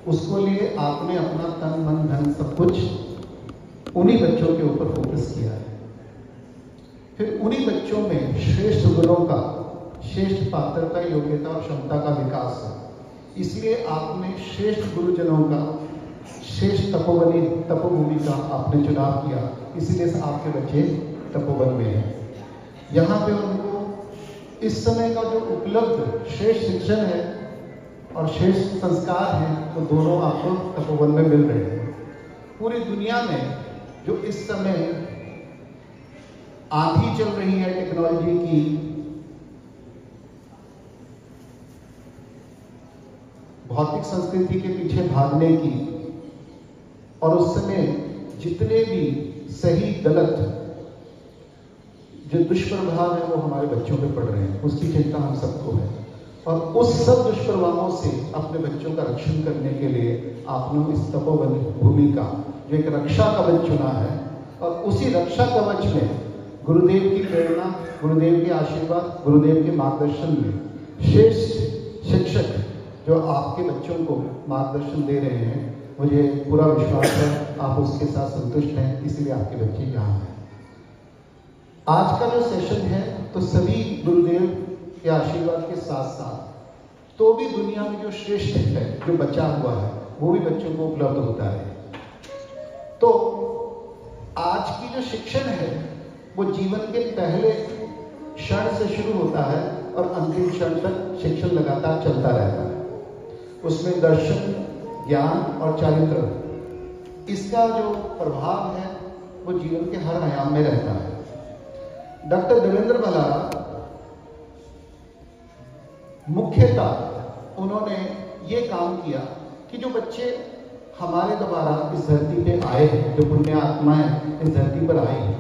उसको लिए आपने अपना तन मन धन सब कुछ उन्हीं बच्चों के ऊपर फोकस किया है। फिर उन्हीं बच्चों में श्रेष्ठ गुणों का, श्रेष्ठ पात्रता, योग्यता और क्षमता का विकास है। इसलिए आपने श्रेष्ठ गुरुजनों का, श्रेष्ठ तपोभूमि का आपने चुनाव किया। इसीलिए आपके बच्चे तपोवन में हैं। यहाँ पे उनको इस समय का जो उपलब्ध श्रेष्ठ शिक्षण है और श्रेष्ठ संस्कार हैं, वो दोनों आपको तपोवन में मिल रहे हैं। पूरी दुनिया में जो इस समय आंधी चल रही है टेक्नोलॉजी की, भौतिक संस्कृति के पीछे भागने की, और उस समय जितने भी सही गलत जो दुष्प्रभाव है वो हमारे बच्चों पे पड़ रहे हैं, उसकी चिंता हम सबको है। और उस सब दुष्प्रभावों से अपने बच्चों का रक्षण करने के लिए आपने इस तपोवन भूमि का जो एक रक्षा कवच चुना है, और उसी रक्षा कवच में गुरुदेव की प्रेरणा, गुरुदेव के आशीर्वाद, गुरुदेव के मार्गदर्शन में श्रेष्ठ शिक्षक जो आपके बच्चों को मार्गदर्शन दे रहे हैं, मुझे पूरा विश्वास है आप उसके साथ संतुष्ट हैं, इसलिए आपके बच्चे यहाँ हैं। आज का जो सेशन है तो सभी गुरुदेव के आशीर्वाद के साथ साथ तो भी दुनिया में जो श्रेष्ठ है, जो बचा हुआ है, वो भी बच्चों को उपलब्ध होता है। तो आज की जो शिक्षण है वो जीवन के पहले क्षण से शुरू होता है और अंतिम क्षण तक शिक्षण लगातार चलता रहता है। उसमें दर्शन, ज्ञान और चारित्र, इसका जो प्रभाव है वो जीवन के हर आयाम में रहता है। डॉक्टर देवेंद्र भलारा मुख्यतः उन्होंने ये काम किया कि जो बच्चे हमारे द्वारा इस धरती पे आए हैं, जो पुण्य आत्माएं इस धरती पर आई हैं,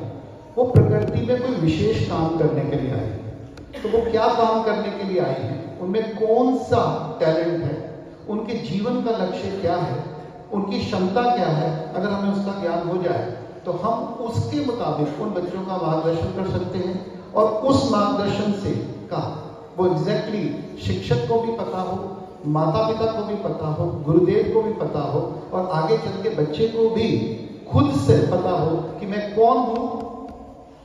वो प्रकृति में कोई विशेष काम करने के लिए आई हैं। तो वो क्या काम करने के लिए आई हैं, उनमें कौन सा टैलेंट है, उनके जीवन का लक्ष्य क्या है, उनकी क्षमता क्या है, अगर हमें उसका ज्ञान हो जाए तो हम उसके मुताबिक उन बच्चों का मार्गदर्शन कर सकते हैं। और उस मार्गदर्शन से का वो एग्जैक्टली शिक्षक को भी पता हो, माता पिता को भी पता हो, गुरुदेव को भी पता हो, और आगे चल के बच्चे को भी खुद से पता हो कि मैं कौन हूँ,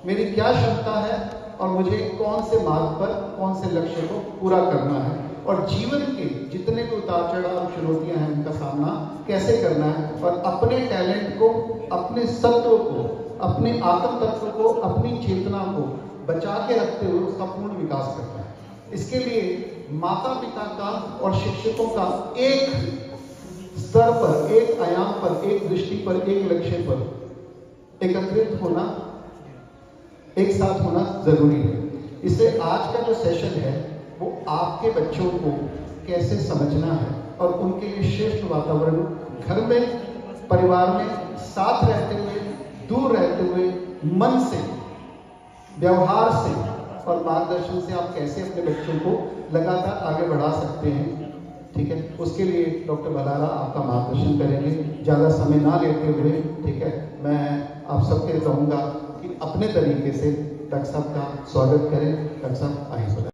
मेरी क्या क्षमता है, और मुझे कौन से मार्ग पर, कौन से लक्ष्य को पूरा करना है, और जीवन के जितने भी उतार चढ़ाव और चुनौतियां हैं उनका सामना कैसे करना है, और अपने टैलेंट को, अपने सत्व को, अपने आत्म तत्व को, अपनी चेतना को बचा के रखते हुए उसका पूर्ण विकास करना है। इसके लिए माता पिता का और शिक्षकों का एक स्तर पर, एक आयाम पर, एक दृष्टि पर, एक लक्ष्य पर एकत्रित होना, एक साथ होना जरूरी है। इसलिए आज का जो सेशन है वो आपके बच्चों को कैसे समझना है और उनके लिए श्रेष्ठ वातावरण घर में, परिवार में साथ रहते हुए, दूर रहते हुए, मन से, व्यवहार से और मार्गदर्शन से आप कैसे अपने बच्चों को लगातार आगे बढ़ा सकते हैं। ठीक है, उसके लिए डॉक्टर भलारा आपका मार्गदर्शन करेंगे। ज़्यादा समय ना लेते हुए, ठीक है, मैं आप सबके कहूँगा कि अपने तरीके से डॉक्टर साहब का स्वागत करें। डॉक्टर साहब आइए।